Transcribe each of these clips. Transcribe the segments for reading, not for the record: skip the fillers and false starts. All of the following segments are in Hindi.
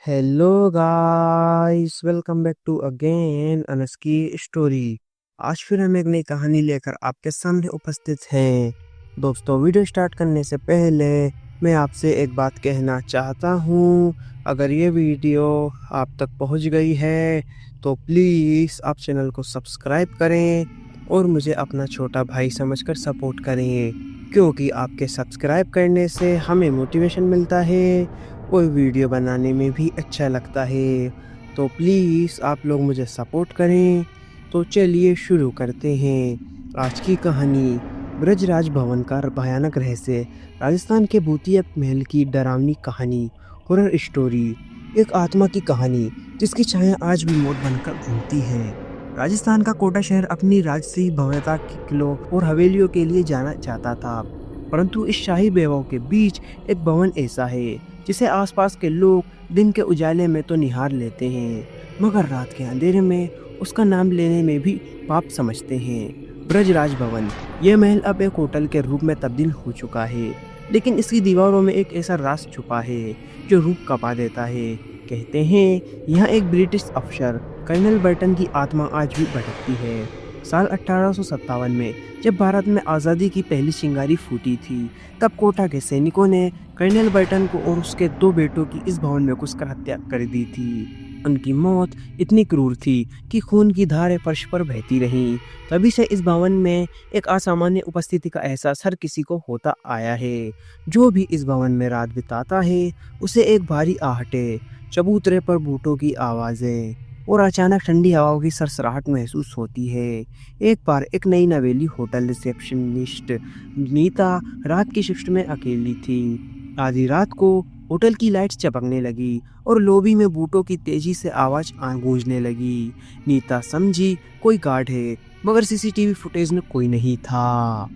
Hello guys, welcome back to again Anas की स्टोरी। आज फिर हम एक नई कहानी लेकर आपके सामने उपस्थित हैं। दोस्तों, वीडियो स्टार्ट करने से पहले मैं आपसे एक बात कहना चाहता हूँ। अगर ये वीडियो आप तक पहुँच गई है तो प्लीज़ आप चैनल को सब्सक्राइब करें और मुझे अपना छोटा भाई समझकर सपोर्ट करें, क्योंकि आपके सब्सक्राइब करने से हमें मोटिवेशन मिलता है और वीडियो बनाने में भी अच्छा लगता है। तो प्लीज़ आप लोग मुझे सपोर्ट करें। तो चलिए शुरू करते हैं आज की कहानी। ब्रजराज भवन का भयानक रहस्य। राजस्थान के भूतिया महल की डरावनी कहानी, हॉरर स्टोरी। एक आत्मा की कहानी जिसकी छाया आज भी मौत बनकर घूमती है। राजस्थान का कोटा शहर अपनी राजसी भव्यता के किलों और हवेलियों के लिए जाना जाता था, परंतु इस शाही वैभव के बीच एक भवन ऐसा है जिसे आसपास के लोग दिन के उजाले में तो निहार लेते हैं, मगर रात के अंधेरे में उसका नाम लेने में भी पाप समझते हैं। ब्रजराज भवन। यह महल अब एक होटल के रूप में तब्दील हो चुका है, लेकिन इसकी दीवारों में एक ऐसा राज छुपा है जो रूप कपा देता है। कहते हैं यहाँ एक ब्रिटिश अफसर कर्नल बर्टन की आत्मा आज भी भटकती है। साल 1857 में जब भारत में आज़ादी की पहली चिंगारी फूटी थी, तब कोटा के सैनिकों ने कर्नल बर्टन को और उसके दो बेटों की इस भवन में घुसकर हत्या कर दी थी। उनकी मौत इतनी क्रूर थी कि खून की धारें फर्श पर बहती रहीं। तभी से इस भवन में एक असामान्य उपस्थिति का एहसास हर किसी को होता आया है। जो भी इस भवन में रात बिताता है उसे एक भारी आहटें, चबूतरे पर बूटों की आवाज़ें और अचानक ठंडी हवाओं की सरसराहट महसूस होती है। एक बार एक नई नवेली होटल रिसेप्शनिस्ट नीता रात की शिफ्ट में अकेली थी। आधी रात को होटल की लाइट्स चमकने लगी और लॉबी में बूटों की तेजी से आवाज गूंजने लगी। नीता समझी कोई गार्ड है, मगर सीसीटीवी फुटेज में कोई नहीं था।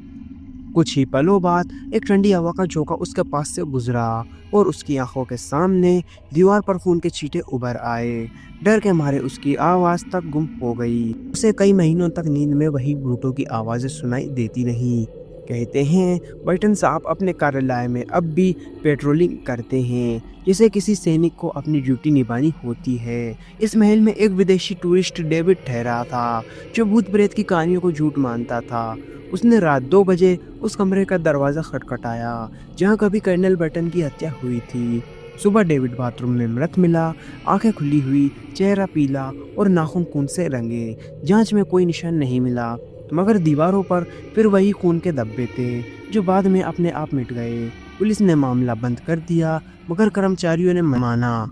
कुछ ही पलों बाद एक ठंडी हवा का झोंका उसके पास से गुजरा और उसकी आंखों के सामने दीवार पर खून के छींटे उभर आए। डर के मारे उसकी आवाज तक गुम हो गई। उसे कई महीनों तक नींद में वही बूटों की आवाजें सुनाई देती रहीं। कहते हैं बर्टन साहब अपने कार्यालय में अब भी पेट्रोलिंग करते हैं, जैसे किसी सैनिक को अपनी ड्यूटी निभानी होती है। इस महल में एक विदेशी टूरिस्ट डेविड ठहरा था, जो भूत प्रेत की कहानियों को झूठ मानता था। उसने रात 2 बजे उस कमरे का दरवाज़ा खटखटाया जहाँ कभी कर्नल बर्टन की हत्या हुई थी। सुबह डेविड बाथरूम में मृत मिला, आंखें खुली हुई, चेहरा पीला और नाखून खून से रंगे। जांच में कोई निशान नहीं मिला, मगर दीवारों पर फिर वही खून के धब्बे थे जो बाद में अपने आप मिट गए। पुलिस ने मामला बंद कर दिया, मगर कर्मचारियों ने माना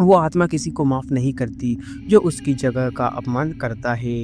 वो आत्मा किसी को माफ नहीं करती जो उसकी जगह का अपमान करता है।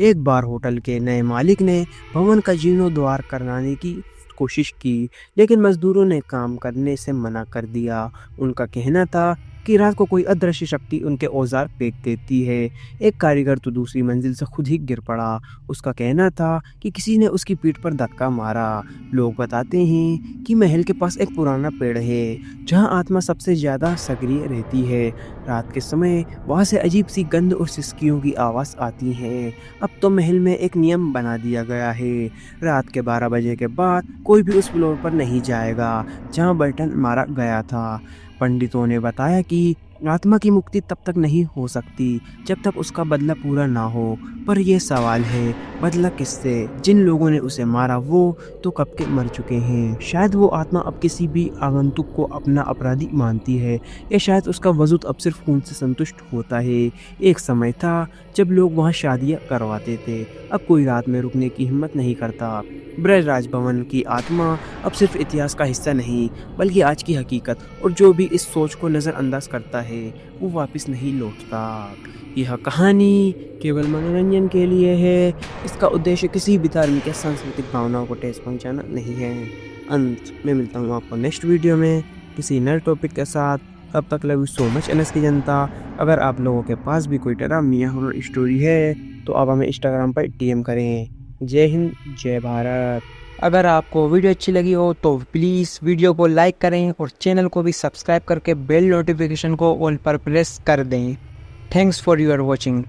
एक बार होटल के नए मालिक ने भवन का जीर्णोद्धार कराने की कोशिश की, लेकिन मजदूरों ने काम करने से मना कर दिया। उनका कहना था कि रात को कोई अदृश्य शक्ति उनके औजार फेंक देती है। एक कारीगर तो दूसरी मंजिल से खुद ही गिर पड़ा। उसका कहना था कि किसी ने उसकी पीठ पर धक्का मारा। लोग बताते हैं कि महल के पास एक पुराना पेड़ है जहां आत्मा सबसे ज्यादा सक्रिय रहती है। रात के समय वहां से अजीब सी गंध और सिसकियों की आवाज आती है। अब तो महल में एक नियम बना दिया गया है, रात के 12 बजे के बाद कोई भी उस फ्लोर पर नहीं जाएगा जहां बर्टन मारा गया था। पंडितों ने बताया कि आत्मा की मुक्ति तब तक नहीं हो सकती जब तक उसका बदला पूरा ना हो। पर यह सवाल है, बदला किससे? जिन लोगों ने उसे मारा वो तो कब के मर चुके हैं। शायद वो आत्मा अब किसी भी आगंतुक को अपना अपराधी मानती है, या शायद उसका वजूद अब सिर्फ खून से संतुष्ट होता है। एक समय था जब लोग वहाँ शादियाँ करवाते थे, अब कोई रात में रुकने की हिम्मत नहीं करता। ब्रजराज भवन की आत्मा अब सिर्फ इतिहास का हिस्सा नहीं, बल्कि आज की हकीकत, और जो भी इस सोच को नज़रअंदाज करता है वो वापस नहीं लौटता। यह कहानी केवल मनोरंजन के लिए है। इसका उद्देश्य किसी भी धार्मिक या सांस्कृतिक भावनाओं को ठेस पहुंचाना नहीं है। अंत में मिलता हूँ आपको नेक्स्ट वीडियो में किसी नए टॉपिक के साथ। तब तक love you so much NS की जनता। अगर आप लोगों के पास भी कोई डरावनी या हॉरर स्टोरी है तो आप हमें इंस्टाग्राम पर डीएम करें। जय हिंद, जय भारत। अगर आपको वीडियो अच्छी लगी हो तो प्लीज़ वीडियो को लाइक करें और चैनल को भी सब्सक्राइब करके बेल नोटिफिकेशन को ऑल पर प्रेस कर दें। Thanks for your watching.